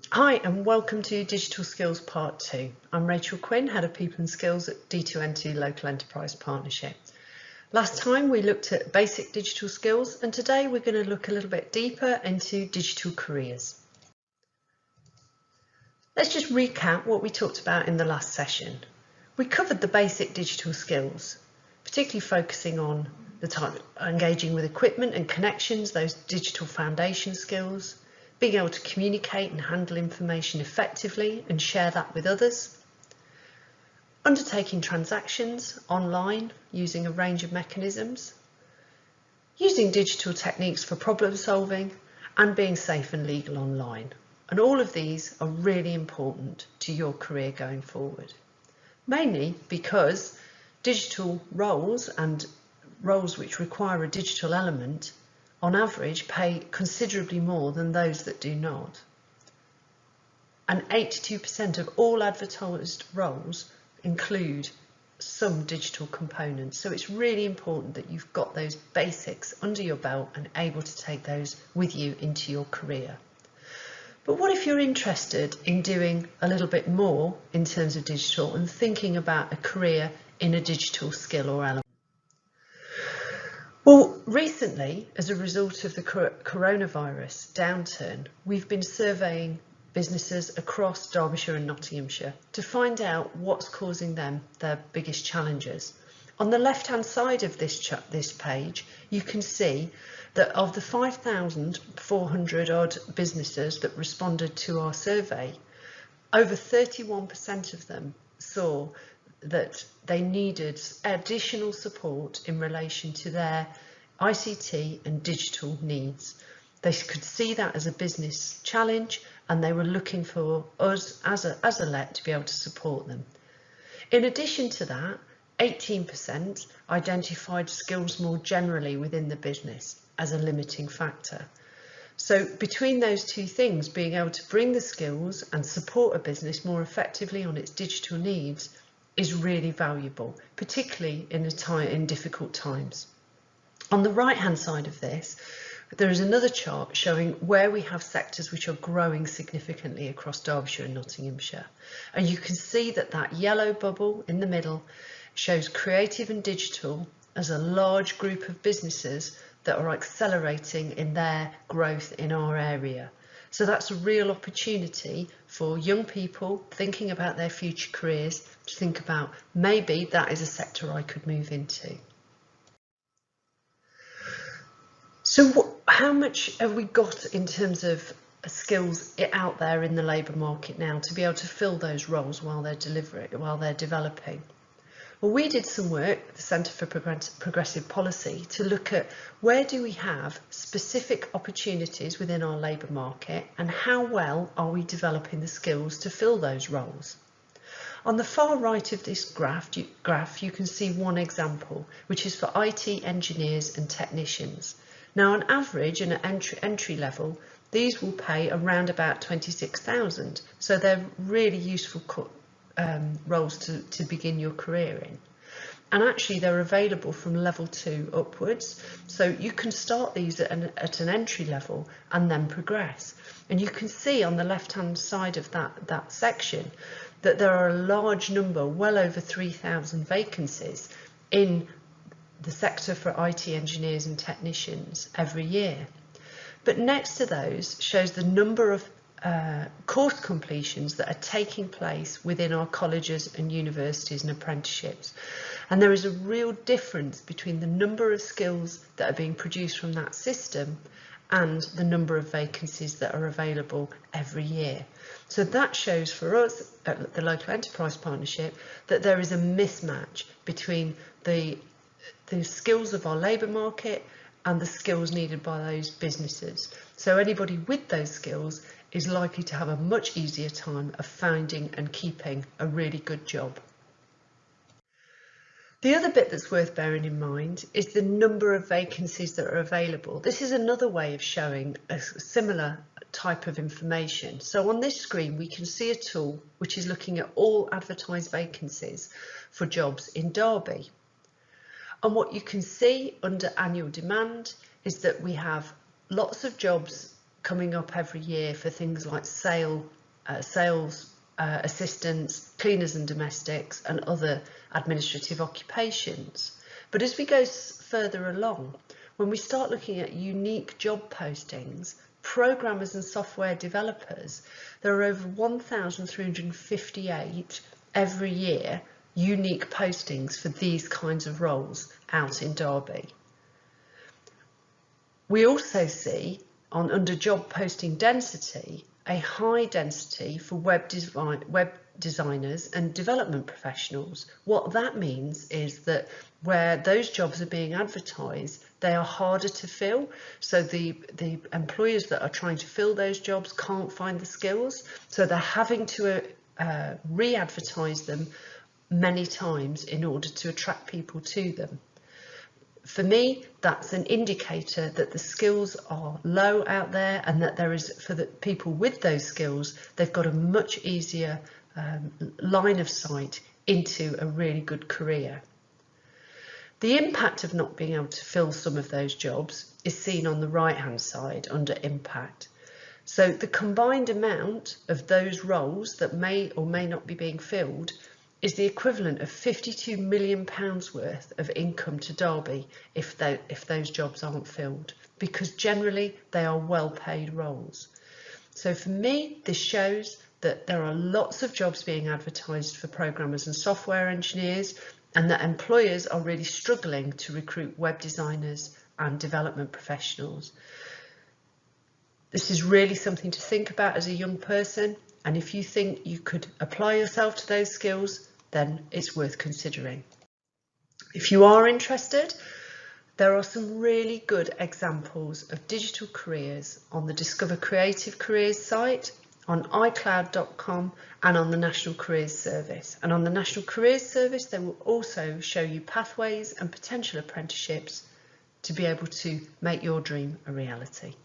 Hi and welcome to Digital Skills Part 2. I'm Rachel Quinn, Head of People and Skills at D2N2 Local Enterprise Partnership. Last time we looked at basic digital skills and today we're going to look a little bit deeper into digital careers. Let's just recap what we talked about in the last session. We covered the basic digital skills, particularly focusing on the type of engaging with equipment and connections, those digital foundation skills, being able to communicate and handle information effectively and share that with others, undertaking transactions online using a range of mechanisms, using digital techniques for problem solving, and being safe and legal online. And all of these are really important to your career going forward, mainly because digital roles and roles which require a digital element on average pay considerably more than those that do not. And 82% of all advertised roles include some digital components. So it's really important that you've got those basics under your belt and able to take those with you into your career. But what if you're interested in doing a little bit more in terms of digital and thinking about a career in a digital skill or element? Well, recently, as a result of the coronavirus downturn, we've been surveying businesses across Derbyshire and Nottinghamshire to find out what's causing them their biggest challenges. On the left-hand side of this page, you can see that of the 5,400 odd businesses that responded to our survey, over 31% of them saw that they needed additional support in relation to their ICT and digital needs. They could see that as a business challenge and they were looking for us as a LET to be able to support them. In addition to that, 18% identified skills more generally within the business as a limiting factor. So between those two things, being able to bring the skills and support a business more effectively on its digital needs is really valuable, particularly in difficult times. On the right hand side of this, there is another chart showing where we have sectors which are growing significantly across Derbyshire and Nottinghamshire. And you can see that that yellow bubble in the middle shows creative and digital as a large group of businesses that are accelerating in their growth in our area. So that's a real opportunity for young people thinking about their future careers to think about maybe that is a sector I could move into. So how much have we got in terms of skills out there in the labour market now to be able to fill those roles while they're developing? Well, we did some work at the Centre for Progressive Policy to look at where do we have specific opportunities within our labour market and how well are we developing the skills to fill those roles. On the far right of this graph you can see one example, which is for IT engineers and technicians. Now, on average and at entry level, these will pay around about 26,000, so they're really useful roles to begin your career in. And actually they're available from level 2 upwards, so you can start these at an entry level and then progress. And you can see on the left hand side of that section that there are a large number, well over 3,000 vacancies in the sector for IT engineers and technicians every year. But next to those shows the number of course completions that are taking place within our colleges and universities and apprenticeships. And there is a real difference between the number of skills that are being produced from that system and the number of vacancies that are available every year. So that shows for us at the Local Enterprise Partnership that there is a mismatch between the skills of our labour market and the skills needed by those businesses. So anybody with those skills is likely to have a much easier time of finding and keeping a really good job. The other bit that's worth bearing in mind is the number of vacancies that are available. This is another way of showing a similar type of information. So on this screen we can see a tool which is looking at all advertised vacancies for jobs in Derby. And what you can see under annual demand is that we have lots of jobs coming up every year for things like sale sales assistants, cleaners and domestics, and other administrative occupations. But as we go further along, when we start looking at unique job postings, programmers and software developers, there are over 1,358 every year unique postings for these kinds of roles out in Derby. We also see under job posting density, a high density for web designers and development professionals. What that means is that where those jobs are being advertised, they are harder to fill. So the employers that are trying to fill those jobs can't find the skills. So they're having to re-advertise them many times in order to attract people to them. For me, that's an indicator that the skills are low out there, and that there is, for the people with those skills, they've got a much easier line of sight into a really good career. The impact of not being able to fill some of those jobs is seen on the right hand side under impact. So the combined amount of those roles that may or may not be being filled is the equivalent of £52 million worth of income to Derby if those jobs aren't filled, because generally they are well paid roles. So for me, this shows that there are lots of jobs being advertised for programmers and software engineers, and that employers are really struggling to recruit web designers and development professionals. This is really something to think about as a young person, and if you think you could apply yourself to those skills, then it's worth considering. If you are interested, there are some really good examples of digital careers on the Discover Creative Careers site, on iCloud.com, and on the National Careers Service. And on the National Careers Service, they will also show you pathways and potential apprenticeships to be able to make your dream a reality.